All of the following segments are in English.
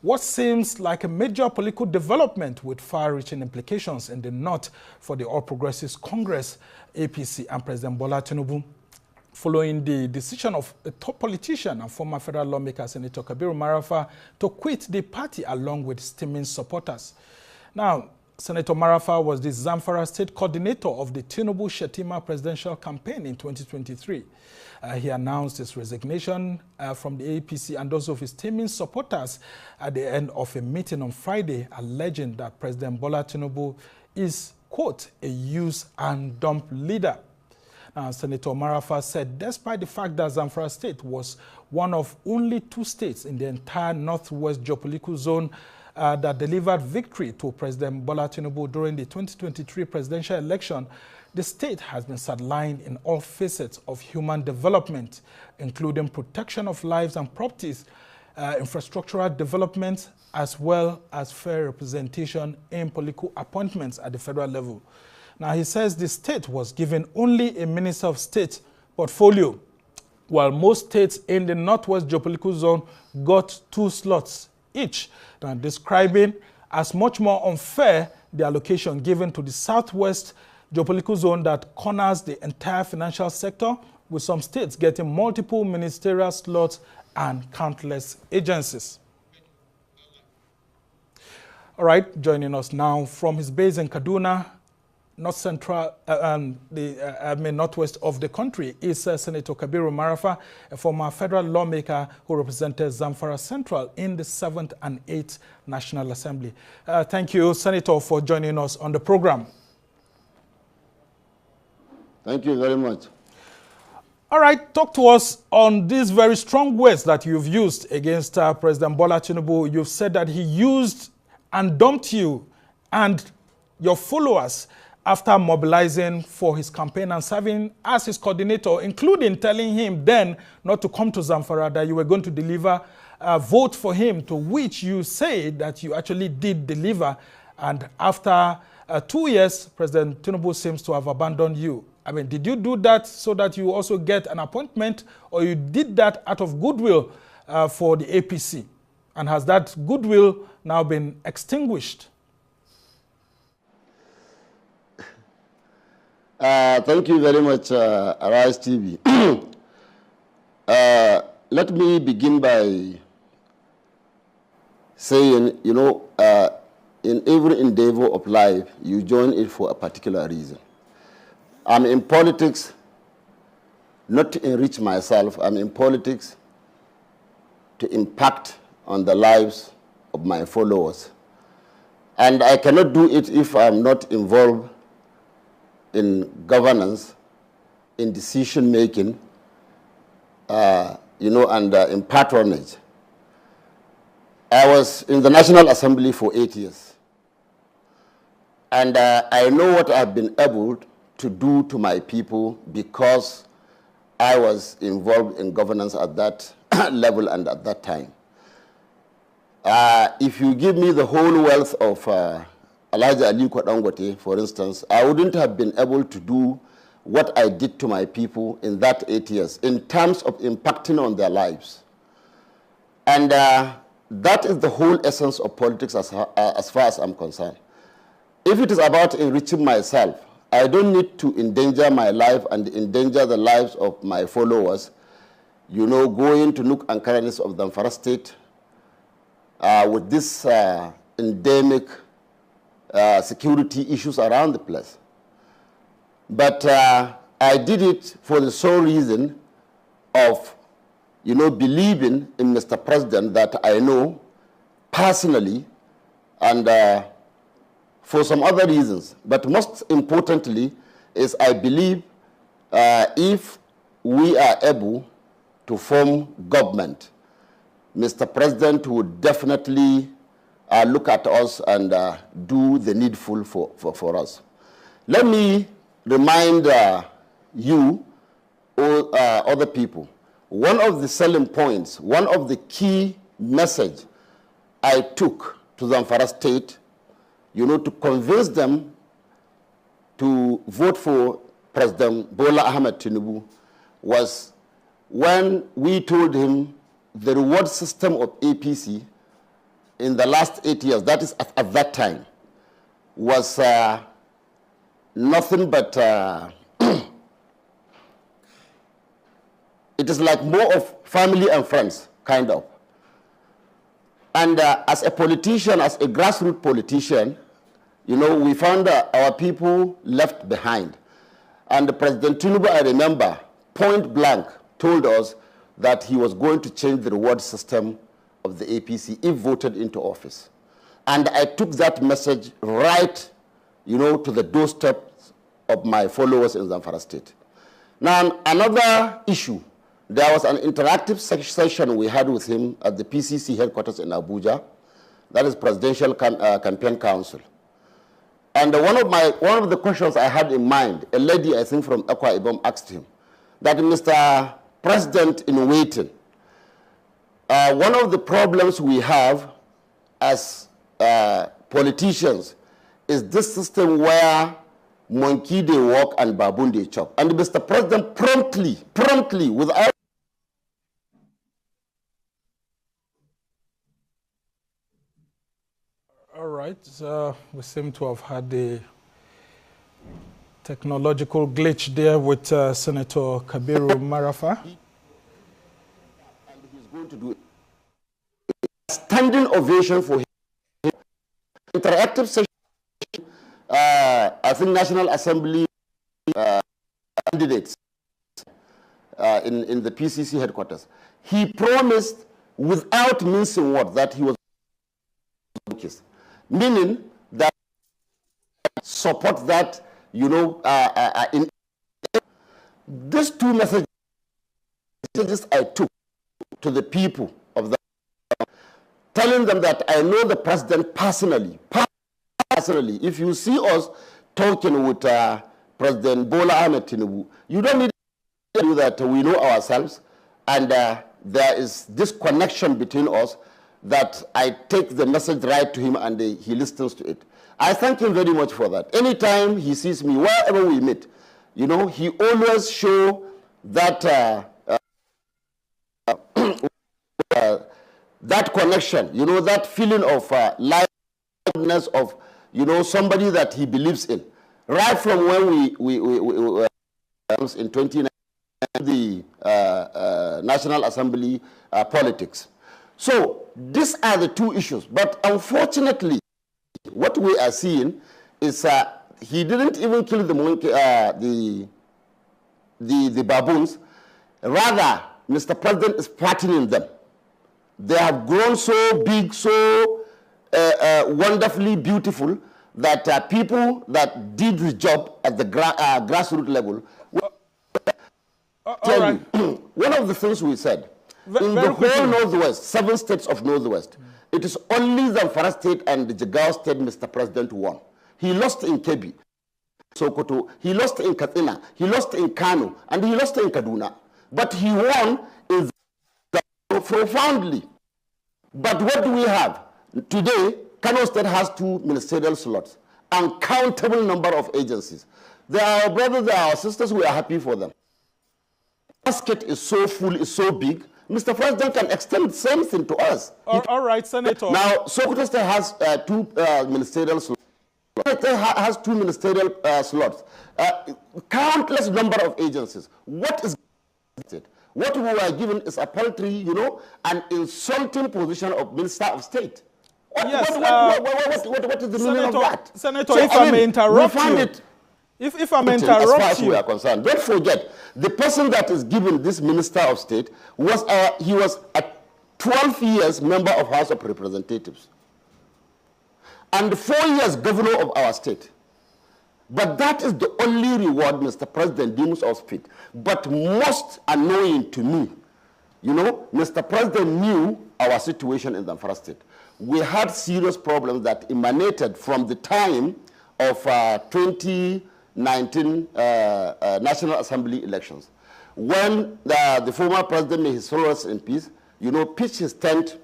what seems like a major political development with far-reaching implications in the north for the All Progressives Congress, APC, and President Bola Tinubu, following the decision of a top politician and former federal lawmaker, Senator Kabiru Marafa, to quit the party along with steaming supporters. Now, Senator Marafa was the Zamfara state coordinator of the Tinubu-Shetima presidential campaign in 2023. He announced his resignation from the APC and those of his teaming supporters at the end of a meeting on Friday, alleging that President Bola Tinubu is, quote, a use and dump leader. Senator Marafa said despite the fact that Zamfara state was one of only 2 states in the entire northwest geopolitical zone that delivered victory to President Bola Tinubu during the 2023 presidential election, the state has been sidelined in all facets of human development, including protection of lives and properties, infrastructural development, as well as fair representation in political appointments at the federal level. Now, he says the state was given only a Minister of State portfolio, while most states in the Northwest geopolitical zone got 2 slots each, now describing as much more unfair the allocation given to the Southwest geopolitical zone that corners the entire financial sector, with some states getting multiple ministerial slots and countless agencies. All right, joining us now from his base in Kaduna, north central northwest of the country, is Senator Kabiru Marafa, a former federal lawmaker who represented Zamfara Central in the 7th and 8th National Assembly. Thank you, Senator, for joining us on the program. Thank you very much. All right, talk to us on these very strong words that you've used against President Bola Tinubu. You've said that he used and dumped you and your followers after mobilizing for his campaign and serving as his coordinator, including telling him then not to come to Zamfara, that you were going to deliver a vote for him, to which you say that you actually did deliver. And after 2 years, President Tinubu seems to have abandoned you. I mean, did you do that so that you also get an appointment, or you did that out of goodwill for the APC? And has that goodwill now been extinguished? Thank you very much, Arise TV. Let me begin by saying, you know, in every endeavor of life, you join it for a particular reason. I'm in politics not to enrich myself. I'm in politics to impact on the lives of my followers. And I cannot do it if I'm not involved in governance, in decision-making, you know, and in patronage. I was in the National Assembly for 8 years. And I know what I've been able to do to my people because I was involved in governance at that level and at that time. If you give me the whole wealth of Elijah Aliko Dangote, for instance, I wouldn't have been able to do what I did to my people in that 8 years in terms of impacting on their lives. And that is the whole essence of politics as far as I'm concerned. If it is about enriching myself, I don't need to endanger my life and endanger the lives of my followers, you know, going to nook and crannies of the Zamfara state with this endemic security issues around the place. But I did it for the sole reason of, you know, believing in Mr. President that I know personally, and for some other reasons. But most importantly is I believe if we are able to form government, Mr. President would definitely look at us and do the needful for us. Let me remind you or other people, one of the selling points, one of the key message I took to Zamfara State, you know, to convince them to vote for President Bola Ahmed Tinubu, was when we told him the reward system of APC in the last 8 years, that is at that time, was nothing but, it is like more of family and friends, kind of. And as a politician, as a grassroots politician, you know, we found our people left behind. And President Tinubu, I remember, point blank, told us that he was going to change the reward system of the APC if voted into office. And I took that message right, you know, to the doorstep of my followers in Zamfara State. Now, another issue, there was an interactive session we had with him at the PCC headquarters in Abuja, that is Presidential Campaign Council. And one of the questions I had in mind, a lady, I think from Akwa Ibom, asked him that, Mr. President in waiting, one of the problems we have as politicians is this system where monkey they walk and baboon they chop. And Mr. President promptly, without All right, so we seem to have had a technological glitch there with Senator Kabiru Marafa. And he's going to do a standing ovation for him. Interactive session, I think National Assembly candidates in the PCC headquarters. He promised without mincing words that he was meaning that support that, you know, in these two messages I took to the people of the, telling them that I know the president personally. If you see us talking with President Bola Ahmed Tinubu, you don't need to do that. We know ourselves, and there is this connection between us that I take the message right to him and he listens to it. I thank him very much for that. Anytime he sees me, wherever we meet, you know, he always show that that connection, you know, that feeling of liveliness of, you know, somebody that he believes in. Right from when we in 2019, the National Assembly politics. So these are the two issues. But unfortunately, what we are seeing is he didn't even kill the monkey, the baboons. Rather, Mr. President is fattening them. They have grown so big, so wonderfully beautiful that people that did the job at the grassroots level will tell you. One of the things we said, in the whole Northwest, 7 states of Northwest, it is only Zamfara State and the Jigawa State Mr. President won. He lost in Kebbi, Sokoto, he lost in Katsina, he lost in Kano, and he lost in Kaduna. But he won in profoundly. But what do we have? Today, Kano State has 2 ministerial slots, uncountable number of agencies. They are our brothers, they are our sisters, we are happy for them. The basket is so full, is so big, Mr. President can extend the same thing to us. All right, Senator. Now, Sokoto State has 2 ministerial slots. Sokoto has 2 ministerial slots. Countless number of agencies. What is it? What we were given is a paltry, you know, an insulting position of Minister of State. What is the meaning of that? Senator, if I may interrupt you. If I may interrupt you. As far as we are concerned, don't forget, the person that is given this Minister of State was he was a 12 years member of House of Representatives and 4 years governor of our state. But that is the only reward Mr. President deems us fit. But most annoying to me, you know, Mr. President knew our situation in Zamfara State. We had serious problems that emanated from the time of 2019 National Assembly elections. When the former president, may his soul rest in peace, you know, pitched his tent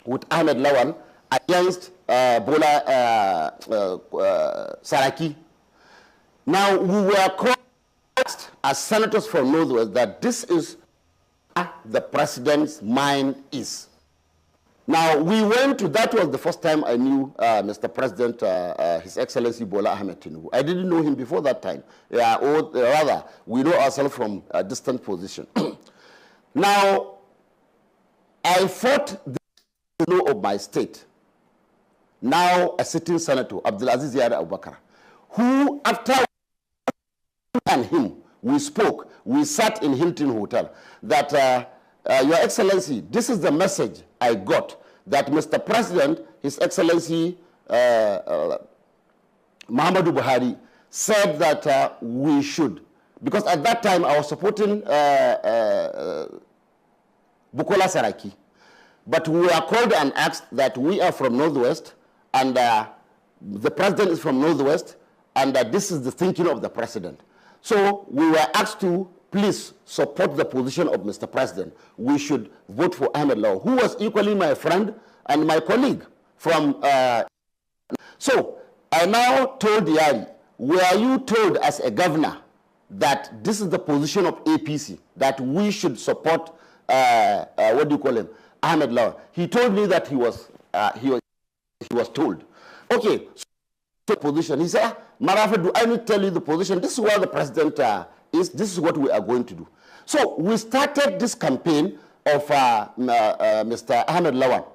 with Ahmed Lawan against Bola Saraki. Now, we were asked as senators from Northwest that this is the president's mind is. Now, we went to, that was the first time I knew Mr. President, His Excellency Bola Ahmed Tinubu. I didn't know him before that time. Or rather, we know ourselves from a distant position. Now, I fought the law of my state, now a sitting senator, Abdulaziz Yara Abubakar, who, after and him, we spoke, we sat in Hilton Hotel, that Your Excellency, this is the message I got, that Mr. President, His Excellency Muhammadu Buhari, said that we should, because at that time I was supporting Bukola Saraki, but we were called and asked that we are from Northwest, and the President is from Northwest, and that this is the thinking of the President. So we were asked to please support the position of Mr. President. We should vote for Ahmed Lawan, who was equally my friend and my colleague from... So I now told Yari, were you told as a governor that this is the position of APC, that we should support, what do you call him, Ahmed Lawan? He told me that he was told. Okay, so position. He said, Marafa, do I need to tell you the position? This is where the president is. This is what we are going to do. So we started this campaign of Mr. Ahmed Lawan.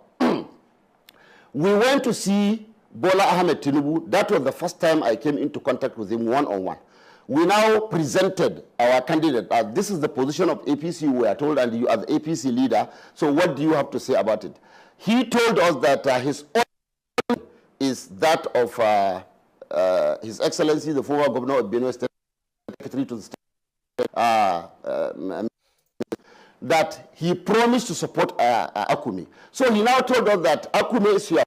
We went to see Bola Ahmed Tinubu. That was the first time I came into contact with him one-on-one. We now presented our candidate. This is the position of APC, we are told, and you are the APC leader. So what do you have to say about it? He told us that his own is that of His Excellency, the former governor of Benue State, secretary to the state, that he promised to support Akume. So he now told us that Akume is here.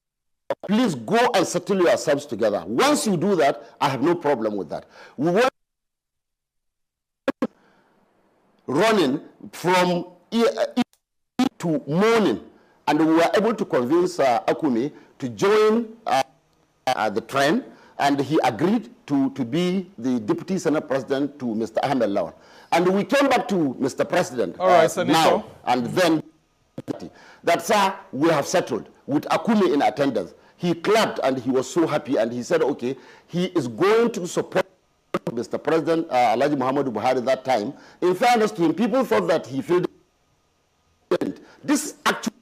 Please go and settle yourselves together. Once you do that, I have no problem with that. We were running from to morning, and we were able to convince Akume to join the train, and he agreed to be the deputy senate president to Mr. Ahmed Lawan. And we came back to Mr. President now, and then that, sir, we have settled with Akume in attendance. He clapped and he was so happy, and he said, okay, he is going to support Mr. President Alhaji Muhammadu Buhari that time. In fairness to him, people thought that he failed. This actually.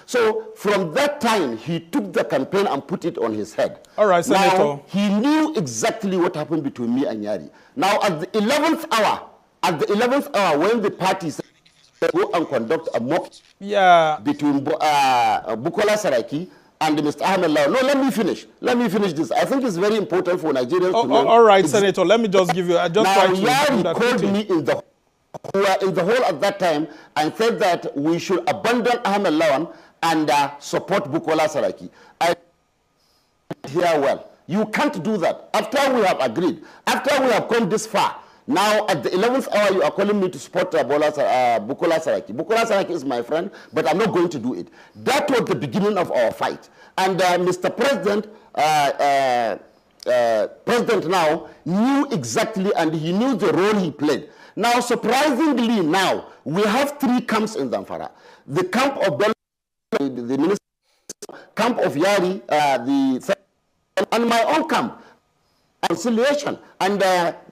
So from that time, he took the campaign and put it on his head. All right, Senator. Now, he knew exactly what happened between me and Yari. Now, at the 11th hour, when the parties go and conduct a mock between Bukola Saraki and Mr. Ahmed Lawan. No, let me finish. Let me finish this. I think it's very important for Nigerians to know. All right, Senator, let me just give you... I just now, Yari called me who were in the hall at that time and said that we should abandon Ahmed Lawan and support Bukola Saraki. I hear well. You can't do that. After we have agreed, after we have come this far, now at the 11th hour you are calling me to support Bukola Saraki. Bukola Saraki is my friend, but I'm not going to do it. That was the beginning of our fight. And Mr. President, President now knew exactly, and he knew the role he played. Now, surprisingly, now we have three camps in Zamfara: the camp of Bello, the minister, camp of Yari, and my own camp, conciliation. And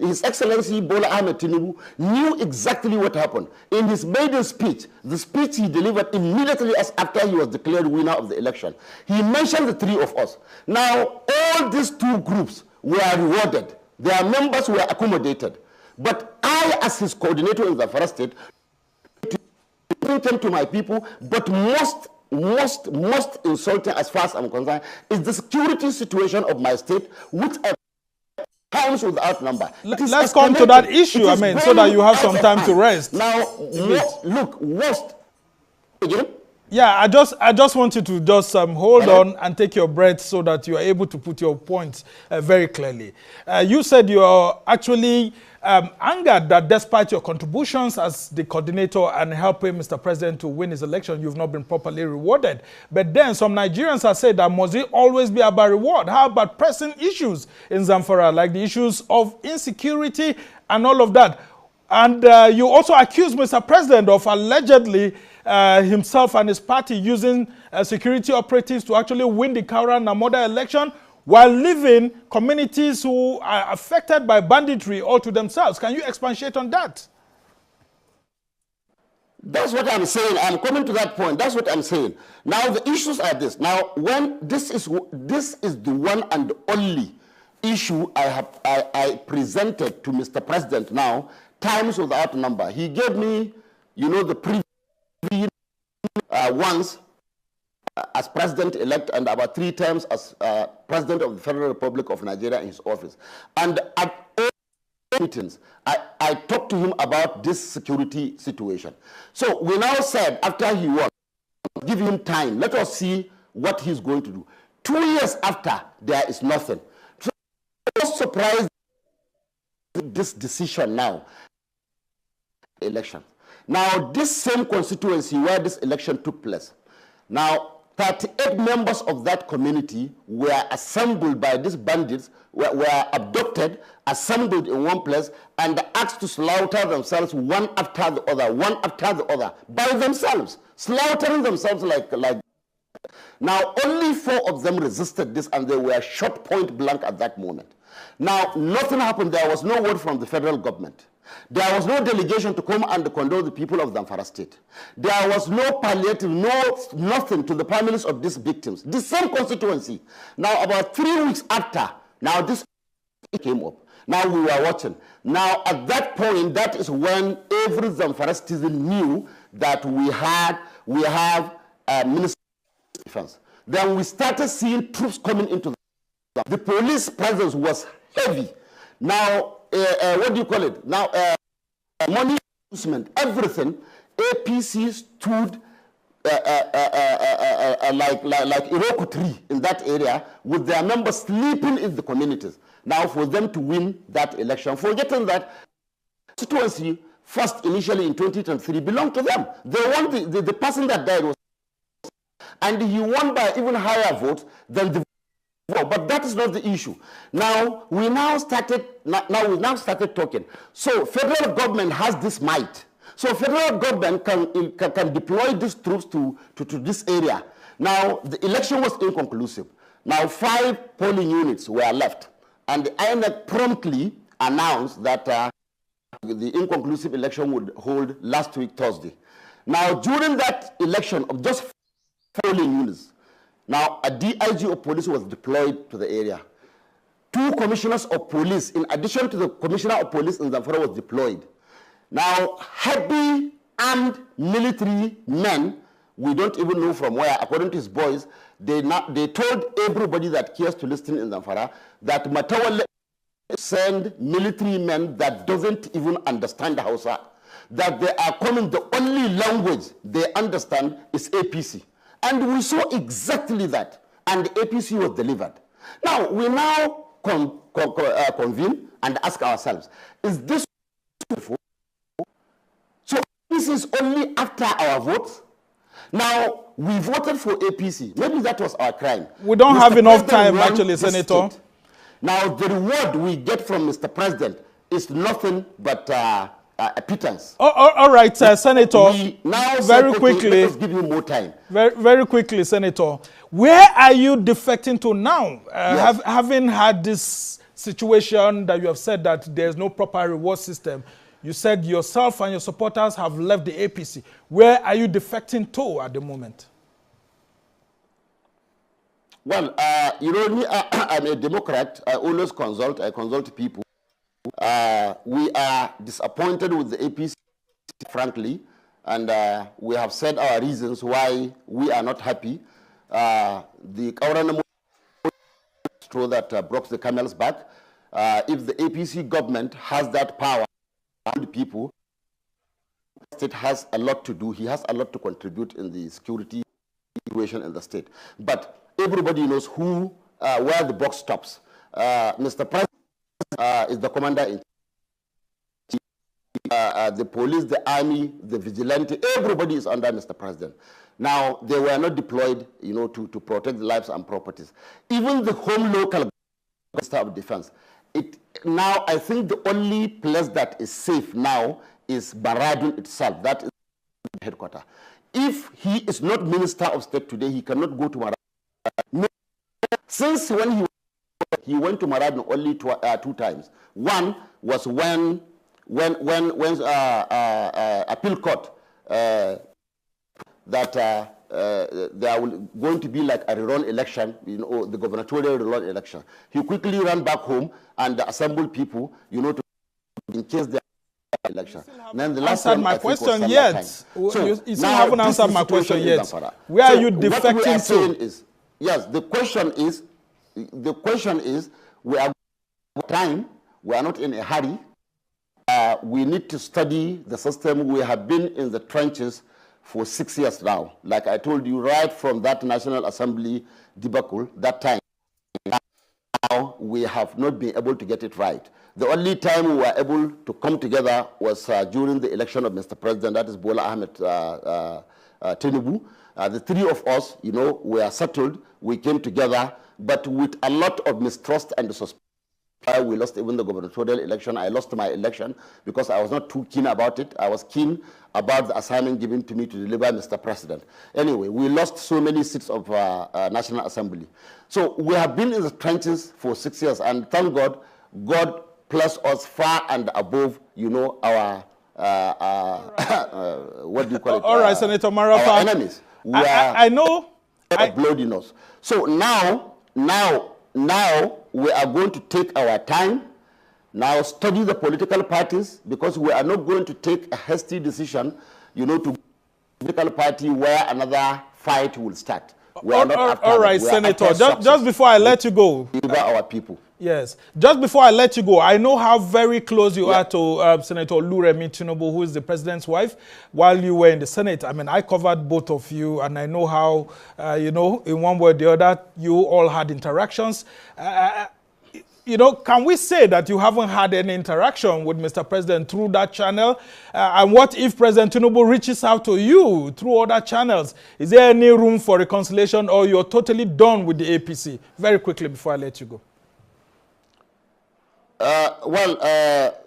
His Excellency Bola Ahmed Tinubu knew exactly what happened. In his maiden speech, the speech he delivered immediately as after he was declared winner of the election, he mentioned the three of us. Now, all these two groups were rewarded. Their members were accommodated. But I, as his coordinator in the first state, to my people, but most insulting as far as I'm concerned is the security situation of my state, which comes without number. Let's come to that issue, I mean, so that you have some time to rest. Now, look, worst. Again? Yeah, I just want you to just hold on and take your breath so that you are able to put your points very clearly. You said you are actually angered that despite your contributions as the coordinator and helping Mr. President to win his election, you've not been properly rewarded. But then some Nigerians have said that must it always be about reward? How about pressing issues in Zamfara, like the issues of insecurity and all of that? And you also accused Mr. President of allegedly himself and his party using security operatives to actually win the Kaura Namoda election, while leaving communities who are affected by banditry all to themselves. Can you expatiate on that? That's what I'm saying. I'm coming to that point. That's what I'm saying. Now the issues are this. Now, when this is the one and only issue I presented to Mr. President now, times without number. He gave me, the previous once as president-elect and about 3 times as president of the Federal Republic of Nigeria in his office. And at all meetings, I talked to him about this security situation. So we now said, after he won, give him time. Let us see what he's going to do. 2 years after, there is nothing. So I was surprised with this decision now. Election. Now, this same constituency where this election took place, now 38 members of that community were assembled by these bandits, were abducted, assembled in one place, and asked to slaughter themselves one after the other, by themselves, slaughtering themselves like. Now, only 4 of them resisted this, and they were shot point blank at that moment. Now, nothing happened. There was no word from the federal government. There was no delegation to come and condole the people of Zamfara state. There was no palliative, nothing to the families of these victims. The same constituency. Now, about 3 weeks after, now this came up. Now we were watching. Now, at that point, that is when every Zamfara citizen knew that we have Ministry of Defense. Then we started seeing troops coming into the police presence was heavy. Now, what do you call it? Now, money investment, everything, APC stood like Iroko tree in that area with their members sleeping in the communities. Now, for them to win that election, forgetting that constituency first initially in 2023 belonged to them. They won the person that died was, and he won by even higher votes than the. But that is not the issue. Now we now started talking. So federal government has this might. So federal government can deploy these troops to this area. Now the election was inconclusive. Now 5 polling units were left, and the INEC promptly announced that the inconclusive election would hold last week Thursday. Now during that election of just 5 polling units, now, a DIG of police was deployed to the area. 2 commissioners of police, in addition to the commissioner of police in Zamfara, was deployed. Now, heavy armed military men, we don't even know from where, according to his boys, they told everybody that cares to listen in Zamfara that Matawale send military men that doesn't even understand Hausa, that they are coming, the only language they understand is APC. And we saw exactly that, and the APC was delivered. Now, we now convene and ask ourselves, is this beautiful? So this is only after our votes. Now, we voted for APC. Maybe that was our crime. We don't have enough time, actually, Senator. State. Now, the reward we get from Mr. President is nothing but a pittance. All right, Senator. Now very quickly. Let us give you more time. Very quickly, Senator. Where are you defecting to now? Yes. Having had this situation that you have said that there's no proper reward system, you said yourself and your supporters have left the APC. Where are you defecting to at the moment? Well, me, I'm a Democrat. I always consult. I consult people. We are disappointed with the APC, frankly, and we have said our reasons why we are not happy. The Kaura straw that broke the camel's back. If the APC government has that power, the people, the state has a lot to do. He has a lot to contribute in the security situation in the state. But everybody knows where the buck stops. Mr. President is the commander in the police, the army, the vigilante, everybody is under Mr. President. Now, they were not deployed, to protect lives and properties. Even the home local Minister of Defense. Now, I think the only place that is safe now is Baradun itself. That is the headquarters. if he is not Minister of State today, he cannot go to Marafa. No. Since when he went to Marafa only 2 times. One was when appeal court that there will going to be like a rerun election, you know, the gubernatorial rerun election. He quickly ran back home and assembled people, you know, to in case there election. Then the last answered my question yet. So you still haven't answered my question yet. Where are you defecting to? Is, yes, the question is, we are time. We are not in a hurry. We need to study the system. We have been in the trenches for 6 years now. Like I told you, right from that National Assembly debacle, that time, now we have not been able to get it right. The only time we were able to come together was during the election of Mr. President, that is Bola Ahmed Tinubu. The 3 of us, you know, were settled. We came together, but with a lot of mistrust and suspicion. We lost even the gubernatorial election. I lost my election because I was not too keen about it. I was keen about the assignment given to me to deliver Mr. President. Anyway, we lost so many seats of National Assembly. So we have been in the trenches for 6 years, and thank God, God placed us far and above, you know, our, what do you call it? All right, Senator Marafa. Our enemies. I know. Bloodiness. So now we are going to take our time, now study the political parties, because we are not going to take a hasty decision, you know, to political party where another fight will start. We are not after all right, Senator, just before I let you go. Our people. Yes. Just before I let you go, I know how very close you are to Senator Oluremi Tinubu, who is the president's wife, while you were in the Senate. I mean, I covered both of you, and I know how, you know, in one way or the other, you all had interactions. You know, can we say that you haven't had any interaction with Mr. President through that channel? And what if President Tinubu reaches out to you through other channels? Is there any room for reconciliation, or you're totally done with the APC? Very quickly before I let you go.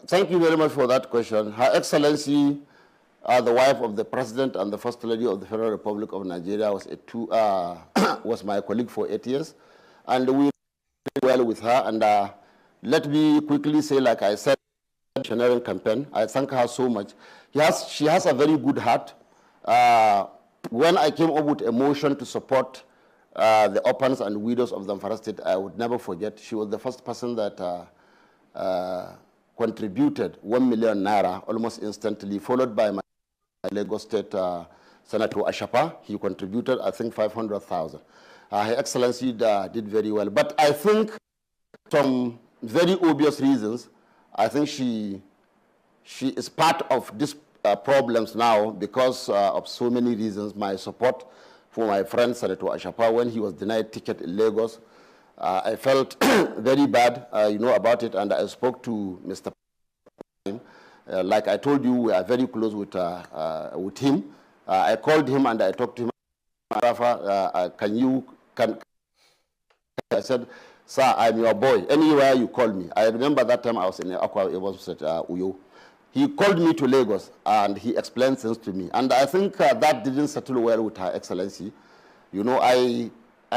Thank you very much for that question. Her Excellency, the wife of the President and the First Lady of the Federal Republic of Nigeria, was my colleague for 8 years. And we did well with her. And let me quickly say, like I said, engineering campaign, I thank her so much. She has a very good heart. When I came up with a motion to support the orphans and widows of Zamfara State, I would never forget. She was the first person that contributed 1 million naira almost instantly, followed by my Lagos State Senator Ashapa. He contributed, I think, 500,000. Her Excellency did very well. But I think some very obvious reasons, I think she is part of these problems now because of so many reasons. My support for my friend Senator Ashapa when he was denied ticket in Lagos, I felt very bad, you know, about it, and I spoke to Mr. Like I told you, we are very close with him. I called him and I talked to him. Marafa, I said, sir, I'm your boy. Anywhere you call me. I remember that time I was in the Akwa Uyo. He called me to Lagos and he explained things to me. And I think that didn't settle well with Her Excellency. You know, I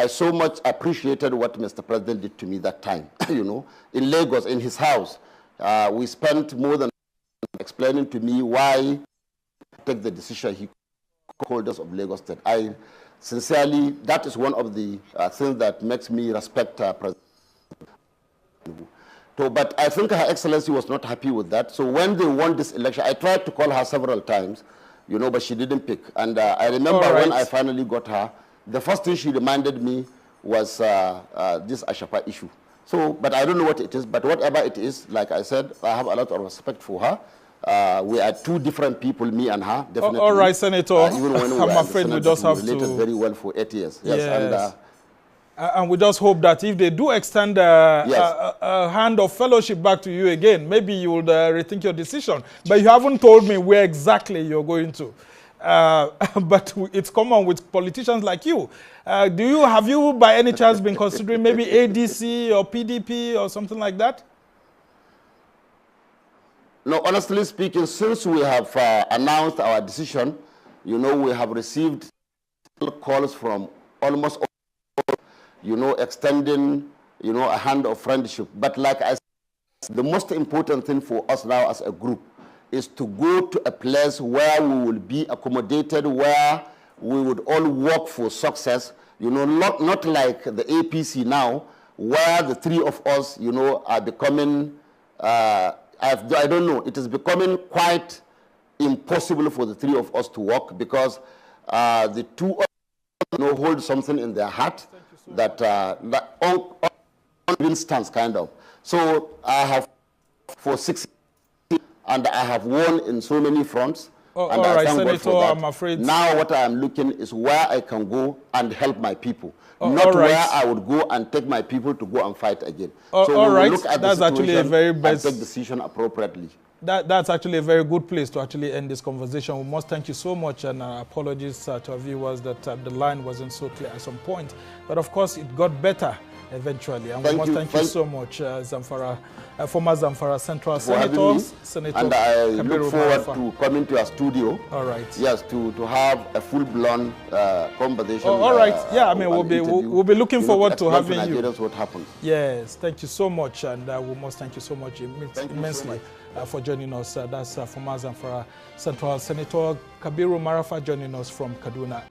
so much appreciated what Mr. President did to me that time, you know, in Lagos, in his house. We spent more than explaining to me why take the decision he called us of Lagos State. I sincerely, that is one of the things that makes me respect President. So, but I think Her Excellency was not happy with that. So when they won this election, I tried to call her several times, you know, but she didn't pick. And I remember when I finally got her, the first thing she reminded me was this Ashapa issue. So, but I don't know what it is, but whatever it is, like I said, I have a lot of respect for her. We are two different people, me and her, definitely. All right, Senator. Even when I'm afraid we just have related to... very well for 8 years. Yes. And we just hope that if they do extend a hand of fellowship back to you again, maybe you would rethink your decision. But you haven't told me where exactly you're going to. But it's common with politicians like you. Have you by any chance been considering maybe ADC or PDP or something like that? No, honestly speaking, since we have announced our decision You know, we have received calls from almost all, you know, extending, you know, a hand of friendship. But like I said, the most important thing for us now as a group is to go to a place where we will be accommodated, where we would all work for success, you know, not like the APC now, where the three of us, you know, are becoming, I don't know, it is becoming quite impossible for the three of us to work, because the two of us, you know, hold something in their heart that instance kind of. So I have for 6 years, and I have won in so many fronts. And all I right, thank God Senator, for that. I'm afraid. Now what I am looking is where I can go and help my people. Not all right. where I would go and take my people to go and fight again. So all right, look at that's the actually a very best and take decision appropriately. That's actually a very good place to actually end this conversation. We must thank you so much, and apologies to our viewers that the line wasn't so clear at some point. But of course, it got better eventually. And we must thank you so much, Zamfara, former Zamfara Central Senator. And I look forward to coming to your studio. All right. Yes, to have a full-blown conversation. All right. Yeah, I mean, we'll be looking forward to having you. What happened. Yes, thank you so much, and we must thank you so much immensely for joining us. That's former Zamfara Central Senator Kabiru Marafa joining us from Kaduna.